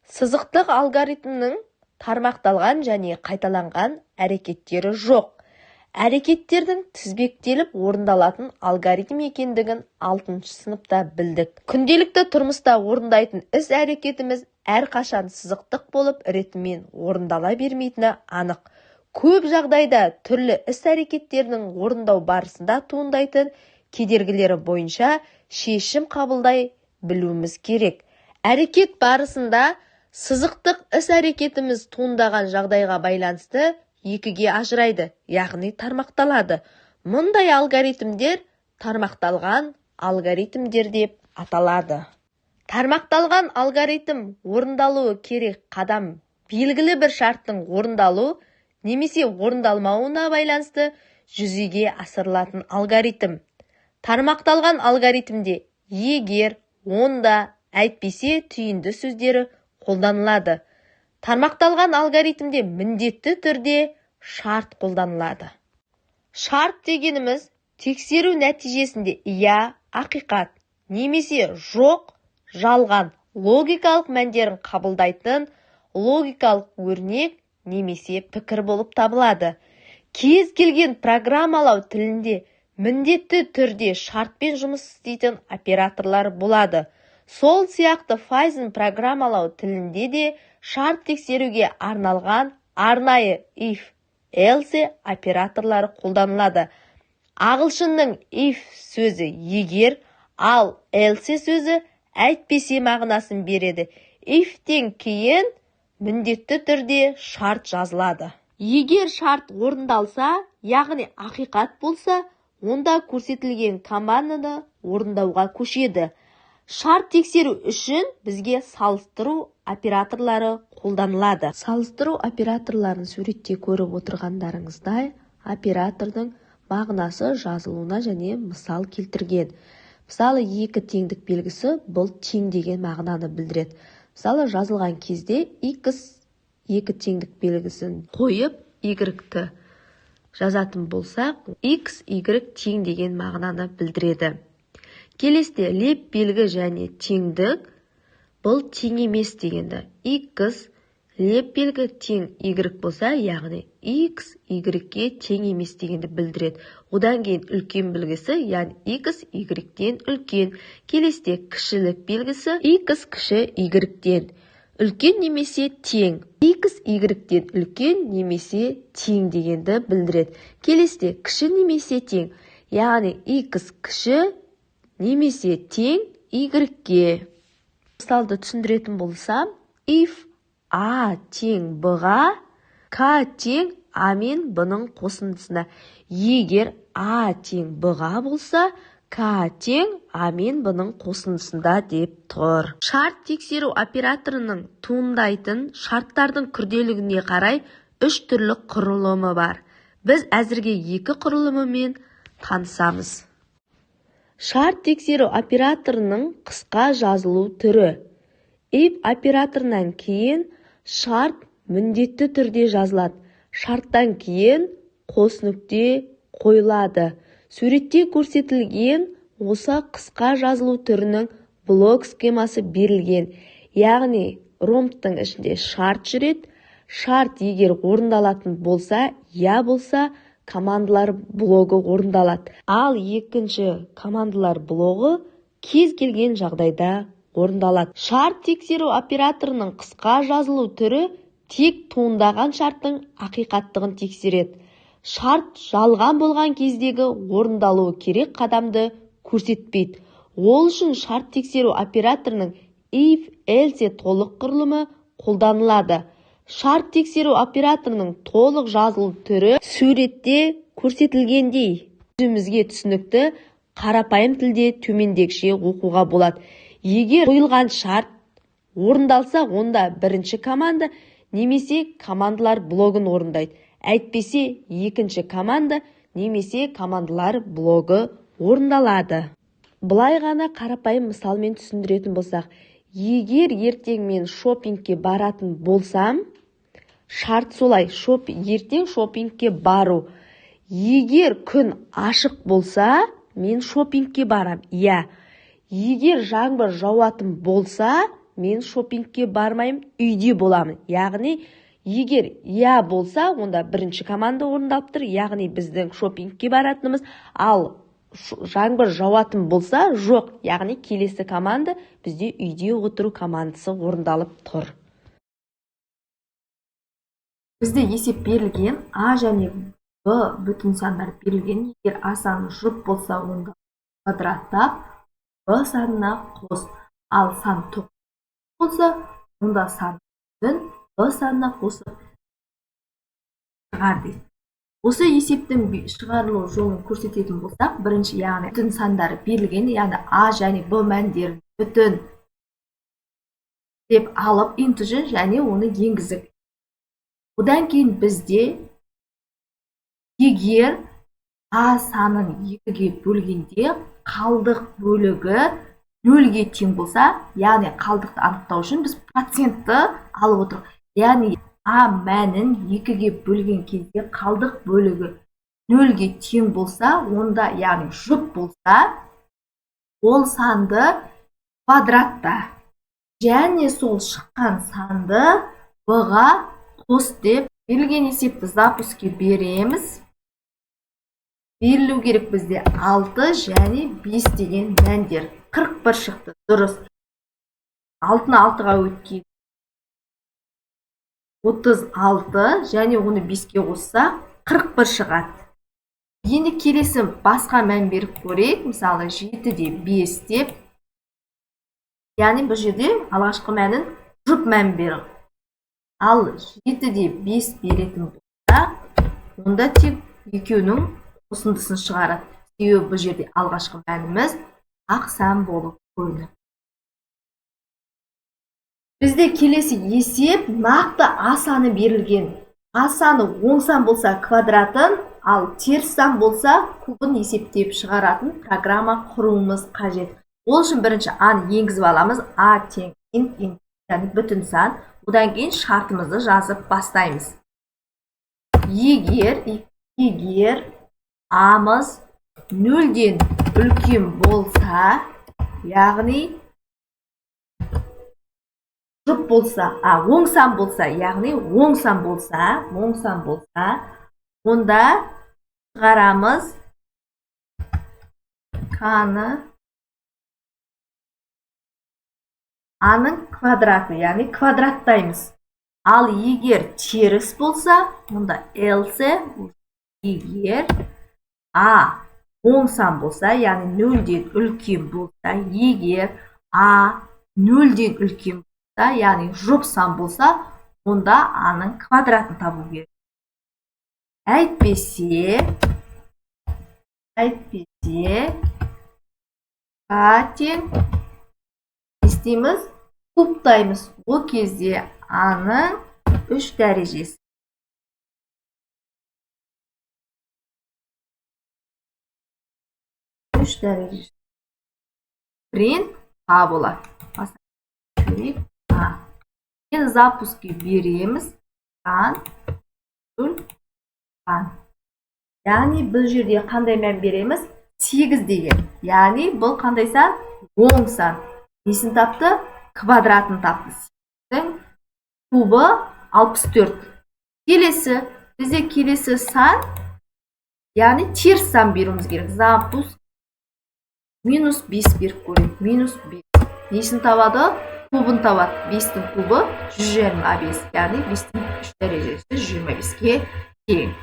Сызықтық алгоритмнің тармақталған және қайталанған әрекеттері жоқ. Әрекеттердің тізбектеліп орындалатын алгоритм екендігін 6-шы сыныпта білдік. Күнделікті тұрмыста орындайтын іс-әрекетіміз әрқашан сызықтық болып ретімен орындала бермейтіні анық. Көп жағдайда түрлі іс-әрекеттерінің орындау барысында туындайтын кедергілері бойынша шешім қабылдай білуіміз керек. Әрекет барысында сызықтық іс-әрекетіміз туындаған жағдайға байланысты екіге ажырайды, яғни тармақталады. Мұндай алгоритмдер тармақталған алгоритмдер деп аталады. Тармақталған алгоритм орындалуы керек қадам белгілі бір шарттың орындалу немесе орындалмауына байланысты жүзеге асырылатын алгоритм. Тармақталған алгоритмде егер, онда, әйтпесе түйінді сөздері қолданылады. Тармақталған алгоритмде міндетті түрде шарт қолданылады. Шарт дегеніміз тексеру нәтижесінде иә, ақиқат, немесе жоқ, жалған логикалық мәндерін қабылдайтын логикалық өрнек немесе пікір болып табылады. Кез келген программалау тілінде міндетті түрде шартпен жұмыс істейтін операторлар болады. Сол сияқты Python программалау тілінде де шарт тексеруге арналған арнайы if, else операторлары қолданылады. Ағылшынның if сөзі егер, ал else сөзі әйтпесе мағынасын береді. If-тен кейін міндетті түрде шарт жазылады. Егер шарт орындалса, яғни ақиқат болса, онда көрсетілген команданы орындауға көшеді. Шарт тексеру үшін бізге салыстыру операторлары қолданылады. Салыстыру операторларын суретте көріп отырғандарыңыздай, оператордың мағынасы жазылуына және мысал келтірген. Мысалы, екі теңдік белгісі бұл тең деген мағынаны білдіреді. Мысалы, жазылған кезде x екі теңдік белгісін қойып y-ті жазатын болсақ, x, y тең деген мағынаны білдіреді. Келесте леп белгі және теңдік бұл тең емес дегенді. X леп белгі тең y болса, яғни x, y-ге тең емес дегенді білдіреді. Одан кейін үлкен белгісі, яғни x, y-тен үлкен. Келесте кішілік белгісі x кіші y-тен үлкен немесе тең. X, y-тен үлкен немесе тең дегенді білдіреді. Келесте кіші немесе тең, яғни x кіші немесе тең y-ге. Мысалды түсіндіретін болсам, if a тең b-ға, k тең a мен b-ның қосындысына. Егер a тең b-ға болса, k тең a мен b-ның қосындысында деп тұр. Шарт тексеру операторының туындайтын шарттардың күрделілігіне қарай 3 түрлі құрылымы бар. Біз әзірге 2 құрылымымен танысамыз. Шарт тексеру операторының қысқа жазылу түрі. If операторынан кейін шарт міндетті түрде жазылады. Шарттан кейін қос нүкте қойылады. Суретте көрсетілген осы қысқа жазылу түрінің блок схемасы берілген. Яғни ромбтың ішінде шарт жүреді. Шарт егер орындалатын болса, я болса, командалар блогы орындалады. Ал екінші командалар блогы кез келген жағдайда орындалады. Шарт тексеру операторының қысқа жазылу түрі тек туындаған шарттың ақиқаттығын тексереді. Шарт жалған болған кездегі орындалуы керек қадамды көрсетпейді. Ол үшін шарт тексеру операторының if, else толық құрылымы қолданылады. Шарт тексеру операторының толық жазылу түрі суретте көрсетілгендей. Өзімізге түсінікті қарапайым тілде төмендегіше оқуға болады. Егер қойылған шарт орындалса, онда бірінші команда немесе командалар блогын орындайды. Әйтпесе екінші команда немесе командалар блогы орындалады. Бұлай ғана қарапайым мысалмен түсіндіретін болсақ, егер ертең мен шопингке баратын болсам, шарт солай, ертең шопингке бару. Егер күн ашық болса, мен шопингке барам. Егер жаңбыр жауатын болса, мен шопингке бармаймын, үйде боламын. Яғни, егер иә болса, онда бірінші команда орындалып тұр, яғни біздің шопингке баратынымыз, ал жаңбыр жауатын болса, жоқ, яғни келесі команда бізде үйде отыру командасы орындалып тұр. Бізде есеп берілген, А және Б бүтін сандар берілген. Егер А саны жұп болса, онда квадраттап, Б санына қос. Ал сан 9 болса, онда сан бүтін Б санына қосып шығар дейді. Осы есептің шығарылу жолын көрсететін болсақ, бірінші, яғни бүтін сандар берілген, яғни А және Б мәндерін бүтін деп алып, интежер және оны енгіздік. Одан кейін бізде егер А санын 2-ге бөлгенде қалдық бөлігі 0-ге тең болса, яғни қалдықты анықтау үшін біз процентті алып отырық. Яғни А мәнін 2-ге бөлген кезде қалдық бөлігі 0-ге тең болса, онда, яғни жұп болса, ол санды квадратта және сол шыққан санды Б-ға қос деп берілген есепті запуске береміз. Берілу керек бізде 6 және 5 деген мәндер. 41 шықты, дұрыс. 6-ны 6-ға өткен 36 және оны 5-ке қосса 41 шығады. Енді келесі басқа мән беріп көрейік. Мысалы 7-де 5 деп. Яғни бұл жерде алғашқы мәнін жұп мән беріп. Ал 7-де 5 беретін болса, онда тек екеуінің қосындысын шығарады. Себебі бұл жерде алғашқы мәніміз ақ сан болып көрінеді. Бізде келесі есеп нақты А саны берілген. А саны оң сан болса квадратын, ал теріс сан болса кубын есептеп шығаратын программа құруымыз қажет. Ол үшін бірінші A'ны енгізіп аламыз. А тең int, яғни бүтін сан. Одан кейін шартымызды жазып бастаймыз. Егер A'мыз 0-ден үлкен болса, яғни жұп болса, оң сан болса, яғни оң сан болса, онда шығарамыз A'ның квадраты, яғни квадраттаймыз. Ал егер теріс болса, онда else, егер А оң сан болса, яғни 0-ден үлкен болса, егер А 0-ден үлкен болса, яғни жұп сан болса, онда A'ның квадратын табу керек. Әйтпесе, А тең істейміз, кубтаймыз. Ол кезде A'ның 3 дәрежесі. Print A болады. Енді запуске береміз. Яғни бұл жерде қандай мән береміз? 8 деген. Яғни бұл қандай сан? Оң сан. Несін тапты? Квадратын тапты. 8-дің кубы 64. Бізде келесі сан, яғни теріс сан беруіміз керек. Запуск минус 5 беріп көрейік. Минус 5. Несін табады? Кубын табады. 5-дің кубы 125. Яғни 5-дің 3 дәрежесі 125-ке тең.